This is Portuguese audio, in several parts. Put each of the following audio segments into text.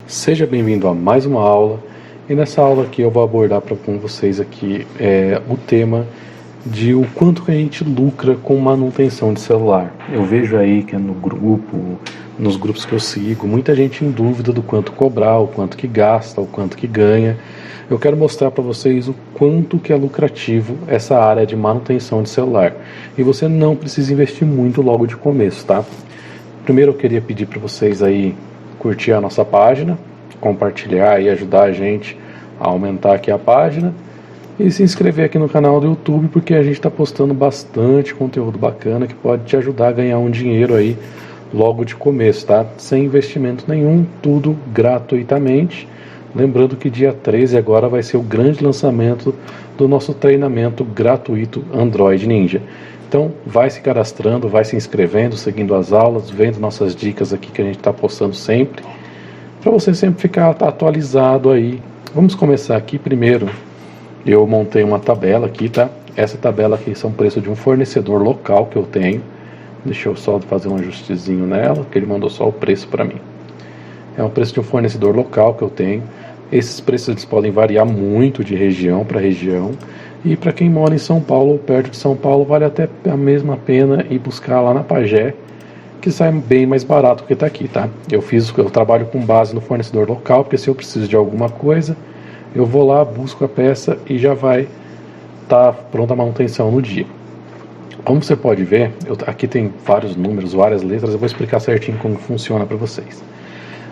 Seja bem-vindo a mais uma aula, e nessa aula aqui eu vou abordar com vocês aqui o tema de o quanto que a gente lucra com manutenção de celular. Eu vejo aí que nos grupos que eu sigo, muita gente em dúvida do quanto cobrar, o quanto que gasta, o quanto que ganha. Eu quero mostrar para vocês o quanto que é lucrativo essa área de manutenção de celular. E você não precisa investir muito logo de começo, tá? Primeiro eu queria pedir para vocês aí curtir a nossa página, compartilhar e ajudar a gente a aumentar aqui a página e se inscrever aqui no canal do YouTube, porque a gente está postando bastante conteúdo bacana que pode te ajudar a ganhar um dinheiro aí logo de começo, tá? Sem investimento nenhum, tudo gratuitamente. Lembrando que dia 13 agora vai ser o grande lançamento do nosso treinamento gratuito Android Ninja. Então vai se cadastrando, vai se inscrevendo, seguindo as aulas, vendo nossas dicas aqui que a gente está postando sempre, para você sempre ficar atualizado aí. Vamos começar aqui primeiro. Eu montei uma tabela aqui, tá? Essa tabela aqui são preço de um fornecedor local que eu tenho. Deixa eu só fazer um ajustezinho nela, que ele mandou só o preço para mim. É um preço de um fornecedor local que eu tenho. Esses preços eles podem variar muito de região para região. E para quem mora em São Paulo ou perto de São Paulo, vale até a mesma pena ir buscar lá na Pagé, que sai bem mais barato que está aqui, tá? Eu trabalho com base no fornecedor local, porque se eu preciso de alguma coisa, eu vou lá, busco a peça e já vai estar pronta a manutenção no dia. Como você pode ver, aqui tem vários números, várias letras, eu vou explicar certinho como funciona para vocês.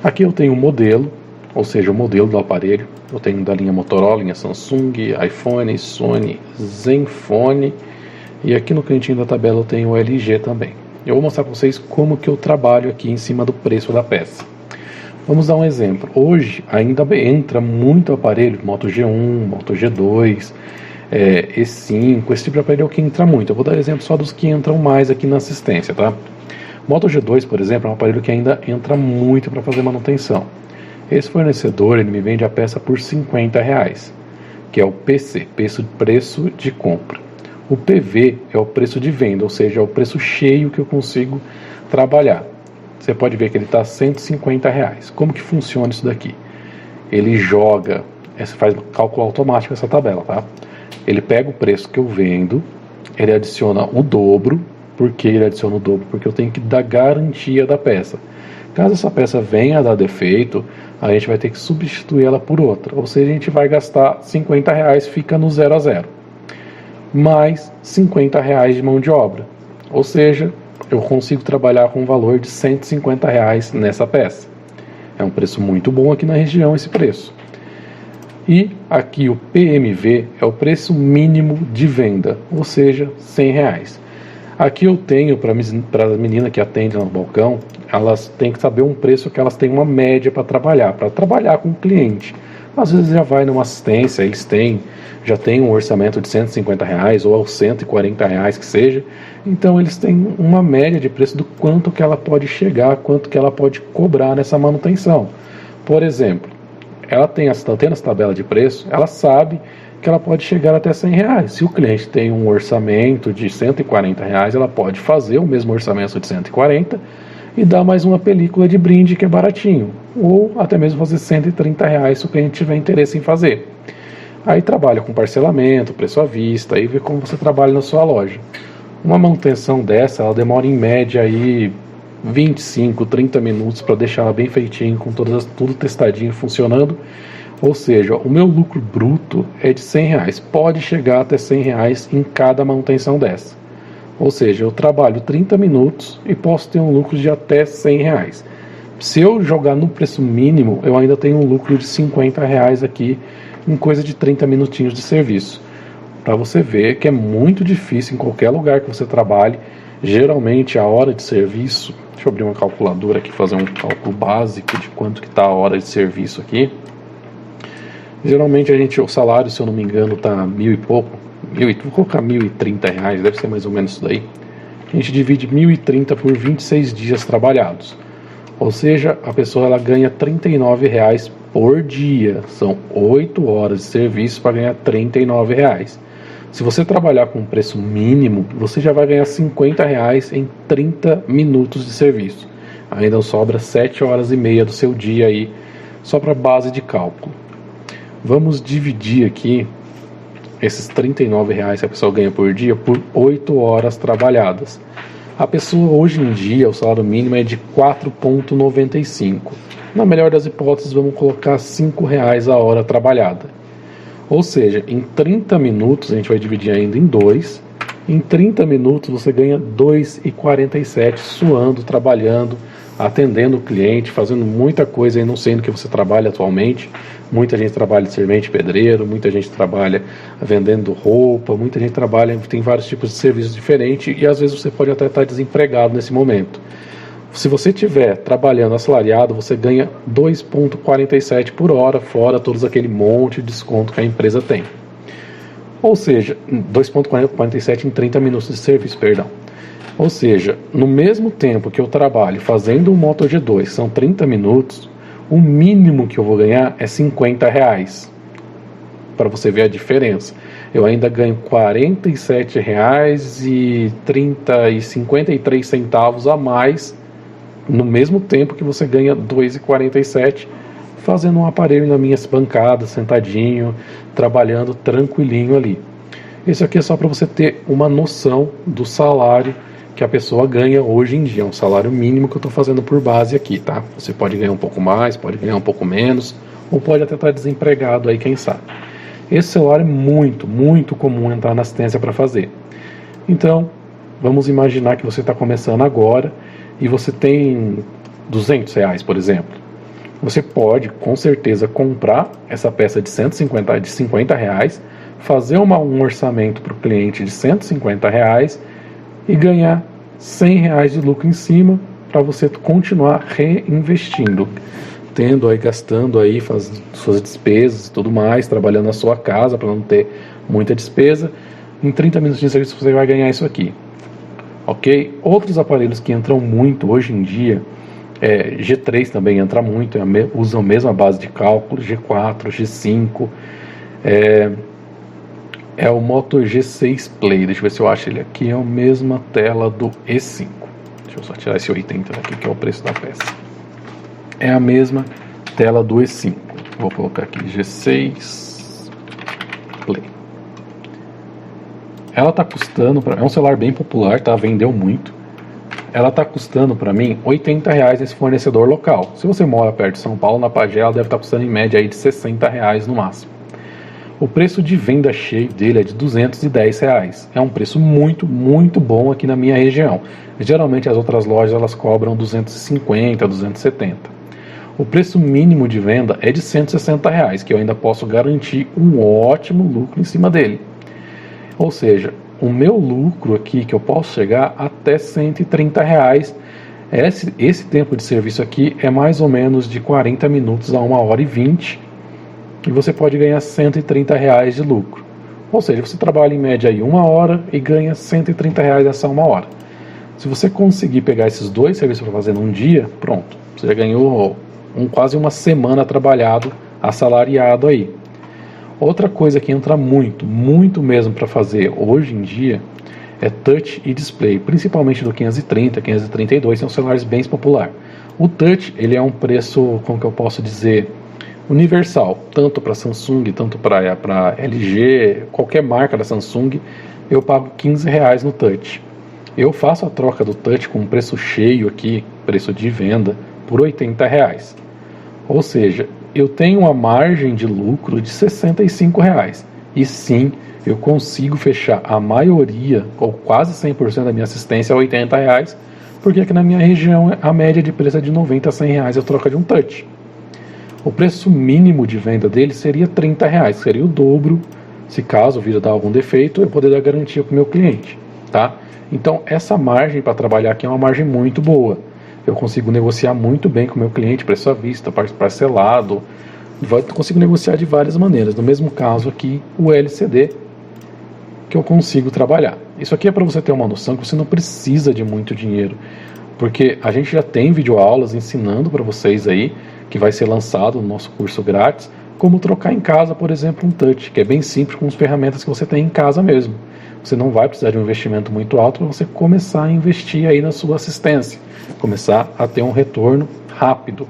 Aqui eu tenho um modelo, ou seja, o modelo do aparelho. Eu tenho da linha Motorola, linha Samsung, iPhone, Sony, Zenfone, e aqui no cantinho da tabela eu tenho o LG também. Eu vou mostrar para vocês como que eu trabalho aqui em cima do preço da peça. Vamos dar um exemplo. Hoje ainda entra muito aparelho, Moto G1, Moto G2, E5, esse tipo de aparelho é o que entra muito. Eu vou dar exemplo só dos que entram mais aqui na assistência, tá? Moto G2, por exemplo, é um aparelho que ainda entra muito para fazer manutenção. Esse fornecedor ele me vende a peça por R$50, que é o PC, preço de compra. O PV é o preço de venda, ou seja, é o preço cheio que eu consigo trabalhar. Você pode ver que ele está R$150. Como que funciona isso daqui? Ele joga, faz cálculo automático essa tabela, tá? Ele pega o preço que eu vendo, ele adiciona o dobro. Por que ele adiciona o dobro? Porque eu tenho que dar garantia da peça. Caso essa peça venha a dar defeito, a gente vai ter que substituir ela por outra. Ou seja, a gente vai gastar R$50, fica no 0 a 0. Mais R$50 de mão de obra. Ou seja, eu consigo trabalhar com um valor de R$150 nessa peça. É um preço muito bom aqui na região esse preço. E aqui o PMV é o preço mínimo de venda, ou seja, R$100. Aqui eu tenho, para as meninas que atendem no balcão, elas têm que saber um preço que elas têm uma média para trabalhar com o cliente. Às vezes já vai numa assistência, eles já têm um orçamento de R$150 ou R$140 que seja, então eles têm uma média de preço do quanto que ela pode chegar, quanto que ela pode cobrar nessa manutenção. Por exemplo, ela tendo essa tabela de preço, ela sabe que ela pode chegar até R$100. Se o cliente tem um orçamento de R$140, ela pode fazer o mesmo orçamento de 140 e dar mais uma película de brinde que é baratinho, ou até mesmo fazer R$130 se o cliente tiver interesse em fazer. Aí trabalha com parcelamento, preço à vista, aí vê como você trabalha na sua loja. Uma manutenção dessa, ela demora em média aí 25, 30 minutos para deixar ela bem feitinho, com tudo testadinho, funcionando. Ou seja, o meu lucro bruto é de R$100, pode chegar até R$100 em cada manutenção dessa. Ou seja, eu trabalho 30 minutos e posso ter um lucro de até R$100. Se eu jogar no preço mínimo, eu ainda tenho um lucro de R$50 aqui, em coisa de 30 minutinhos de serviço. Para você ver que é muito difícil em qualquer lugar que você trabalhe. Geralmente a hora de serviço, deixa eu abrir uma calculadora aqui, fazer um cálculo básico de quanto que está a hora de serviço aqui. Geralmente o salário, se eu não me engano, está 1.000 e pouco, vou colocar R$1.030, deve ser mais ou menos isso daí. A gente divide 1.030 por 26 dias trabalhados. Ou seja, a pessoa ela ganha R$39 por dia. São 8 horas de serviço para ganhar R$39. Se você trabalhar com um preço mínimo, você já vai ganhar R$50 em 30 minutos de serviço. Ainda sobra 7 horas e meia do seu dia aí só para base de cálculo. Vamos dividir aqui esses R$39 que a pessoa ganha por dia por 8 horas trabalhadas. A pessoa hoje em dia, o salário mínimo é de 4,95. Na melhor das hipóteses, vamos colocar R$5 a hora trabalhada. Ou seja, em 30 minutos, a gente vai dividir ainda em 2. Em 30 minutos você ganha R$2,47 suando, trabalhando, atendendo o cliente, fazendo muita coisa aí, não sei no que você trabalha atualmente. Muita gente trabalha de servente pedreiro, muita gente trabalha vendendo roupa, muita gente trabalha, tem vários tipos de serviços diferentes e às vezes você pode até estar desempregado nesse momento. Se você estiver trabalhando assalariado, você ganha 2,47 por hora, fora todos aquele monte de desconto que a empresa tem. Ou seja, 2,47 em 30 minutos de serviço, perdão. Ou seja, no mesmo tempo que eu trabalho fazendo um Moto G2, são 30 minutos, o mínimo que eu vou ganhar é R$50. Para você ver a diferença. Eu ainda ganho R$47,53 a mais no mesmo tempo que você ganha R$2,47 fazendo um aparelho na minha bancada, sentadinho, trabalhando tranquilinho ali. Isso aqui é só para você ter uma noção do salário que a pessoa ganha hoje em dia, é um salário mínimo que eu estou fazendo por base aqui, tá? Você pode ganhar um pouco mais, pode ganhar um pouco menos, ou pode até estar desempregado aí, quem sabe. Esse salário é muito, muito comum entrar na assistência para fazer. Então, vamos imaginar que você está começando agora e você tem R$200, por exemplo. Você pode, com certeza, comprar essa peça de R$50, fazer um orçamento para o cliente de R$150 e ganhar R$100 de lucro em cima para você continuar reinvestindo, tendo aí, gastando aí, fazendo suas despesas e tudo mais, trabalhando na sua casa para não ter muita despesa. Em 30 minutos de serviço você vai ganhar isso aqui. Ok? Outros aparelhos que entram muito hoje em dia, G3 também entra muito, usam a mesma base de cálculo, G4, G5, é o Moto G6 Play. Deixa eu ver se eu acho ele aqui. É a mesma tela do E5. Deixa eu só tirar esse 80 daqui, que é o preço da peça. É a mesma tela do E5. Vou colocar aqui G6 Play. Ela tá custando, é um celular bem popular, tá? Vendeu muito. Ela tá custando para mim R$80 nesse fornecedor local. Se você mora perto de São Paulo, na Pagé, ela deve estar custando em média aí de R$60 no máximo. O preço de venda cheio dele é de R$210. É um preço muito, muito bom aqui na minha região. Geralmente as outras lojas elas cobram R$250, R$270. O preço mínimo de venda é de R$160, que eu ainda posso garantir um ótimo lucro em cima dele. Ou seja, o meu lucro aqui, que eu posso chegar até R$130. Esse tempo de serviço aqui é mais ou menos de 40 minutos a 1h20. E você pode ganhar R$130 de lucro. Ou seja, você trabalha em média aí 1 hora e ganha R$130 essa 1 hora. Se você conseguir pegar esses 2 serviços para fazer num dia, pronto. Você já ganhou quase uma semana trabalhado, assalariado aí. Outra coisa que entra muito, muito mesmo para fazer hoje em dia é touch e display, principalmente do 530, 532, são celulares bem populares. O touch, ele é um preço, como que eu posso dizer, universal, tanto para Samsung, tanto para LG, qualquer marca da Samsung, eu pago R$15 no touch. Eu faço a troca do touch com preço cheio aqui, preço de venda, por R$80. Ou seja, eu tenho uma margem de lucro de R$65. E sim, eu consigo fechar a maioria, ou quase 100% da minha assistência a R$80, porque aqui na minha região a média de preço é de R$90 a R$100 a troca de um touch. O preço mínimo de venda dele seria R$30, seria o dobro, se caso o vídeo dar algum defeito, eu poder dar garantia para o meu cliente, tá? Então essa margem para trabalhar aqui é uma margem muito boa. Eu consigo negociar muito bem com o meu cliente, preço à vista, parcelado, consigo negociar de várias maneiras. No mesmo caso aqui, o LCD, que eu consigo trabalhar. Isso aqui é para você ter uma noção que você não precisa de muito dinheiro, porque a gente já tem videoaulas ensinando para vocês aí, que vai ser lançado no nosso curso grátis, como trocar em casa, por exemplo, um touch, que é bem simples com as ferramentas que você tem em casa mesmo. Você não vai precisar de um investimento muito alto para você começar a investir aí na sua assistência, começar a ter um retorno rápido.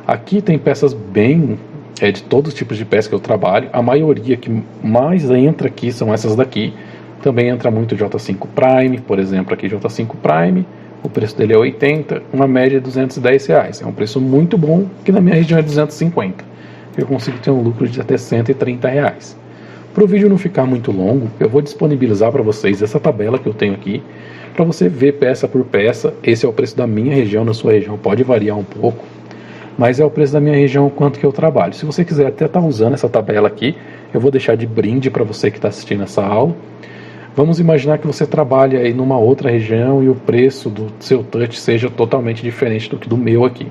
Aqui tem peças bem de todos os tipos de peça que eu trabalho. A maioria que mais entra aqui são essas daqui. Também entra muito J5 Prime, por exemplo, aqui J5 Prime, o preço dele é 80, uma média de R$210. É um preço muito bom, que na minha região é 250. Eu consigo ter um lucro de até R$130. Para o vídeo não ficar muito longo, eu vou disponibilizar para vocês essa tabela que eu tenho aqui, para você ver peça por peça. Esse é o preço da minha região, na sua região pode variar um pouco, mas é o preço da minha região, o quanto que eu trabalho. Se você quiser até estar usando essa tabela aqui, eu vou deixar de brinde para você que está assistindo essa aula. Vamos imaginar que você trabalha aí numa outra região e o preço do seu touch seja totalmente diferente do que do meu aqui.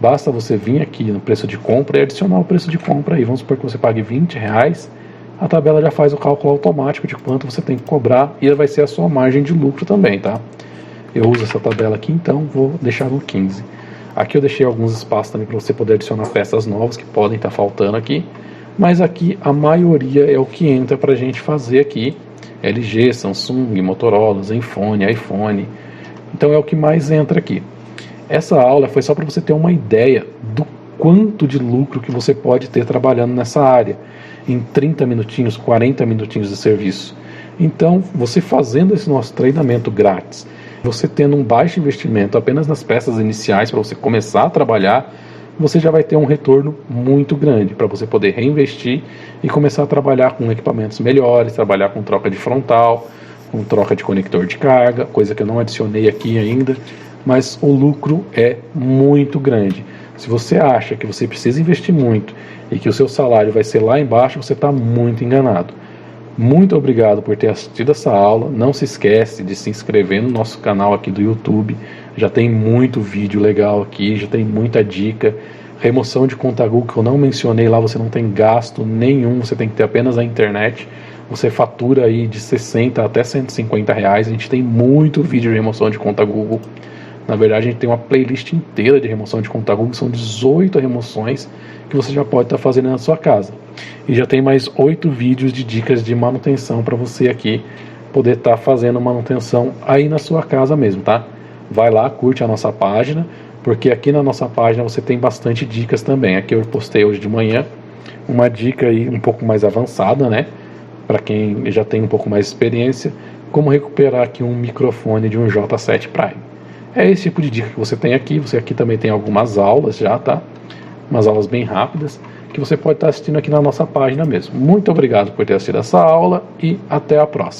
Basta você vir aqui no preço de compra e adicionar o preço de compra aí. Vamos supor que você pague R$20, a tabela já faz o cálculo automático de quanto você tem que cobrar e vai ser a sua margem de lucro também, tá? Eu uso essa tabela aqui, então vou deixar no 15. Aqui eu deixei alguns espaços também para você poder adicionar peças novas que podem estar faltando aqui, mas aqui a maioria é o que entra para a gente fazer aqui. LG, Samsung, Motorola, Zenfone, iPhone. Então é o que mais entra aqui. Essa aula foi só para você ter uma ideia do quanto de lucro que você pode ter trabalhando nessa área, em 30 minutinhos, 40 minutinhos de serviço. Então, você fazendo esse nosso treinamento grátis, você tendo um baixo investimento apenas nas peças iniciais para você começar a trabalhar, você já vai ter um retorno muito grande para você poder reinvestir e começar a trabalhar com equipamentos melhores, trabalhar com troca de frontal, com troca de conector de carga, coisa que eu não adicionei aqui ainda, mas o lucro é muito grande. Se você acha que você precisa investir muito e que o seu salário vai ser lá embaixo, você está muito enganado. Muito obrigado por ter assistido essa aula. Não se esquece de se inscrever no nosso canal aqui do YouTube. Já tem muito vídeo legal aqui, já tem muita dica. Remoção de conta Google que eu não mencionei lá, você não tem gasto nenhum, você tem que ter apenas a internet. Você fatura aí de 60 até R$150. A gente tem muito vídeo de remoção de conta Google. Na verdade, a gente tem uma playlist inteira de remoção de conta Google, são 18 remoções que você já pode estar fazendo na sua casa. E já tem mais 8 vídeos de dicas de manutenção para você aqui poder estar fazendo manutenção aí na sua casa mesmo, tá? Vai lá, curte a nossa página, porque aqui na nossa página você tem bastante dicas também. Aqui eu postei hoje de manhã uma dica aí um pouco mais avançada, né? Para quem já tem um pouco mais de experiência, como recuperar aqui um microfone de um J7 Prime. É esse tipo de dica que você tem aqui. Você aqui também tem algumas aulas já, tá? Umas aulas bem rápidas que você pode estar assistindo aqui na nossa página mesmo. Muito obrigado por ter assistido essa aula e até a próxima.